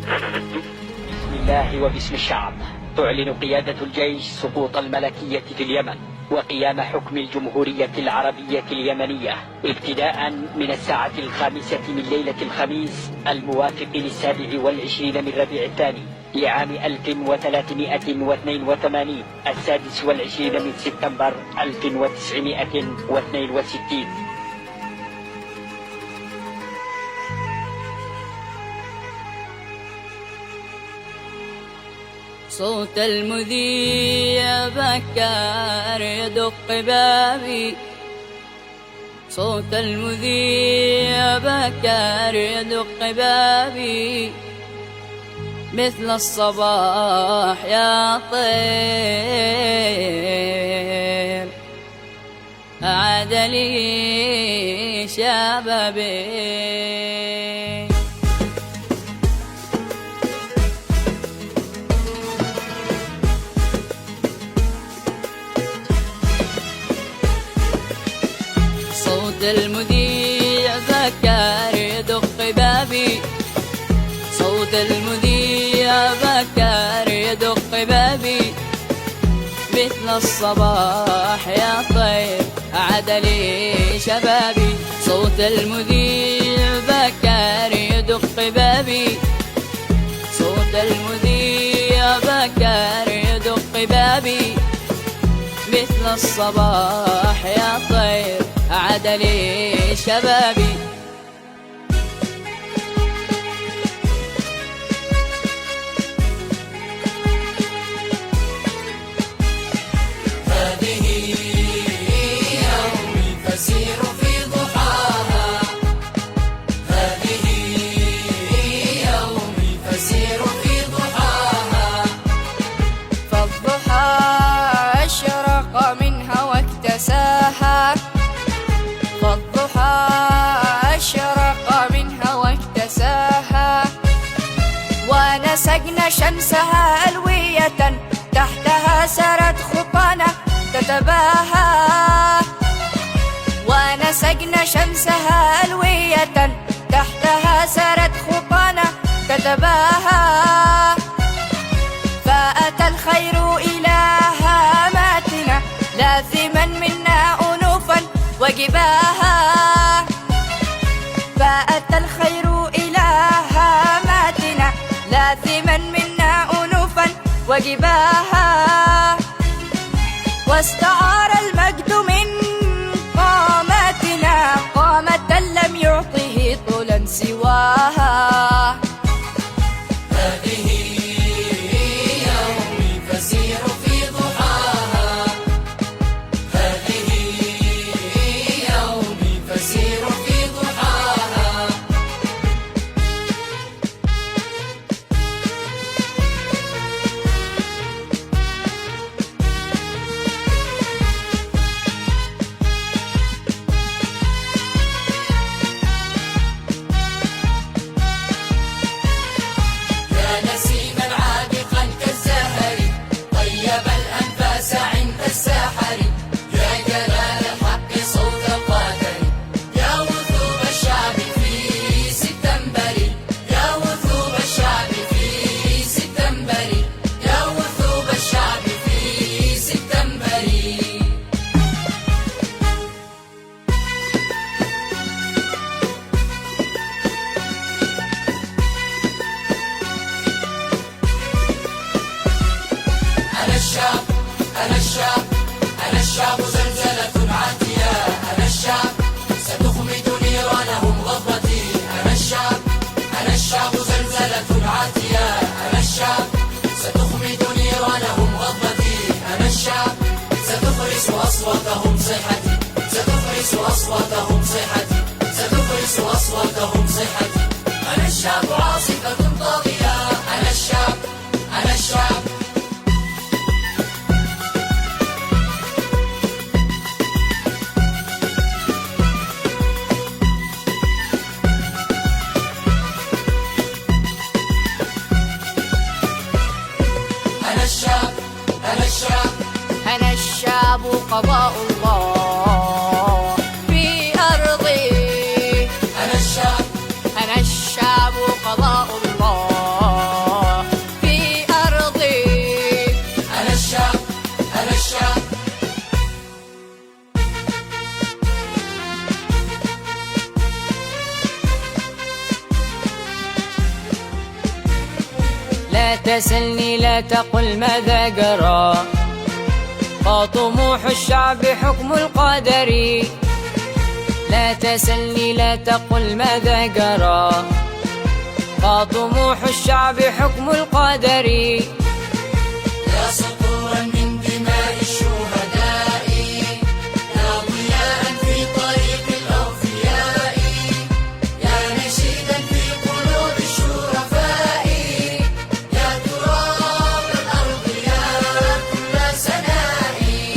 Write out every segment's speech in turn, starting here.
بسم الله وباسم الشعب تعلن قيادة الجيش سقوط الملكية في اليمن وقيام حكم الجمهورية العربية اليمنية ابتداء من الساعة 5 من ليلة الخميس الموافق 27 من ربيع الثاني لعام 1382 26 من سبتمبر 1962. صوت المذيع بكار يدق بابي، صوت المذيع بكار يدق بابي، مثل الصباح يا طير أعاد لي شبابي. صوت المذيع بكار يدق بابي، صوت المذيع بكار يدق بابي، مثل الصباح يا طير أعاد لي شبابي. صوت المذيع بكار يدق بابي، صوت المذيع بكار يدق بابي، مثل الصباح يا طير أعاد لي شبابي. هذه يومي فسير في ضحاها، هذه يومي فسير في ضحاها، فالضحى أشرق منها واكتساها، فالضحى أشرق منها واكتساها، ونسجنا شمسها ألوية تحتها سرت خطانا تتباهى، ونسجنا شمسها ألوية تحتها سرت خطانا تتباهى، فأتى الخير إلى هاماتنا لاثما منا أنوفا وجباها، فأتى الخير إلى هاماتنا لاثما منا أنوفا وجباها، واستعار المجد من قامتنا قامة لم يعطه طولا سواها. هذه يومي فسير في ضحاها، هذه يومي فسير في ضحاها. يا نسيما عابقا كالزهر طيب الأنفاس عند الساحر، يا جلال الحق صوت القادر، يا وثوب الشعب في سبتمبر، يا وثوب الشعب في سبتمبر، يا وثوب الشعب في سبتمبر. أنا الشعب، أنا الشعب، أنا الشعب زلزلة عاتية، أنا الشعب ستخمد نيرانهم غضبتي، أنا الشعب، أنا الشعب زلزلة عاتية، أنا الشعب ستخمد نيرانهم غضبتي، أنا الشعب ستفرس أصواتهم صيحتي، ستفرس أصواتهم صيحتي، ستفرس أصواتهم صيحتي. أنا الشعب عاصفة طاغية، أنا الشعب، أنا الشعب. أنا الشعب، أنا الشعب، أنا الشعب قضاء الله في أرضي، أنا الشعب، أنا الشعب قضاء الله لا تسلني لا تقل ماذا جرى، فطموح الشعب حكم القدر. لا تسلني لا تقل ماذا جرى، فطموح الشعب حكم القدر. يا سطورا من دماء الشهداء، يا ضياء في طريق الأوفياء، يا نشيدا في قلوب الشرفاء، يا تراب الأرض يا كل سنائي.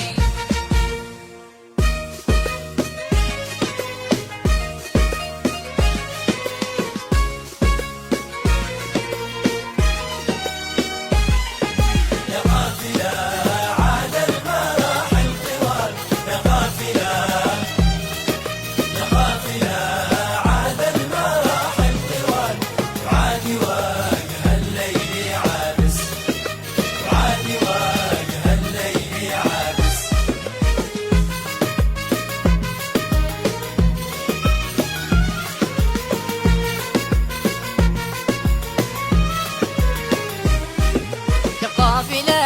يا قافلة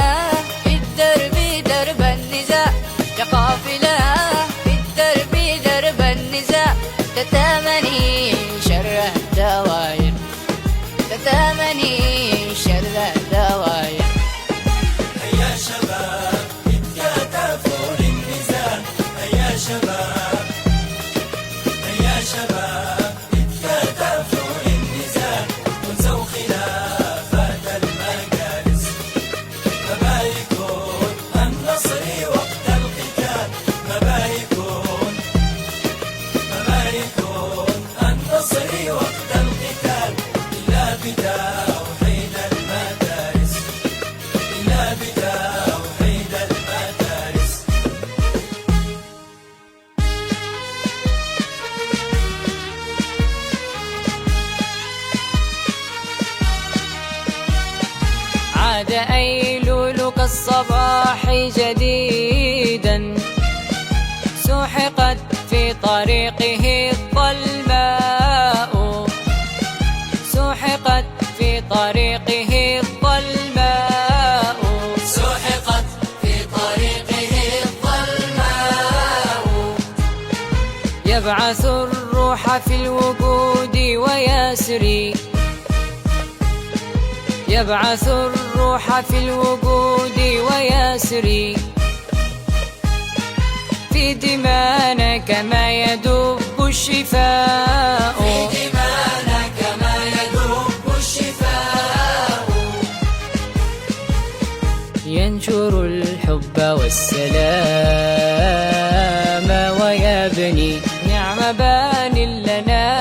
في الدرب درب النزاع، يا قافلة في الدرب درب النزاع، تتامني شر الدواير، تتامني شر الدواير. هيا شباب اتكاتفوا للنزال، هيا شباب، هيا شباب اتكاتفوا للنزال، وانسوا خلافات المجالس، مبايكون النصر وقت القتال، مبايكون النصر وقت القتال، إلا بتوحيد المدارس، إلا بتوحيد المدارس. عاد أيلول كالصباح جديدا، سحقت في طريقه الظلماء، سحقت في طريقه الظلماء. سحقت في طريقه الظلماء، يبعث الروح في الوجود ويسري، يبعث الروح في الوجود ويسري، في دمانا كما يدب الشفاء، في دمانا كما يدب الشفاء. ينشر الحب والسلام ويبني نعم بان لنا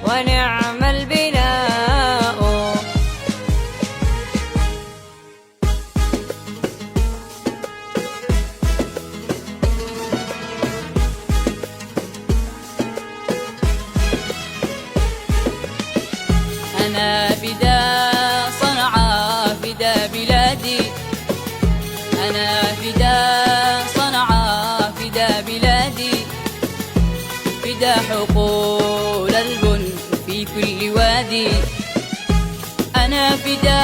ونعم البناء. أنا فدا صنعاء فدا بلادي، أنا فدا صنعاء فدا بلادي، فدا حقول البن في كل وادي. أنا فدا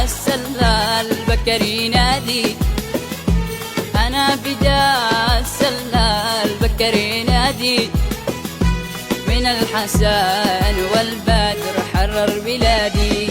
السلال بكري نادي، أنا فدا السلال بكري نادي، من الحسن والبدر حرر بلادي.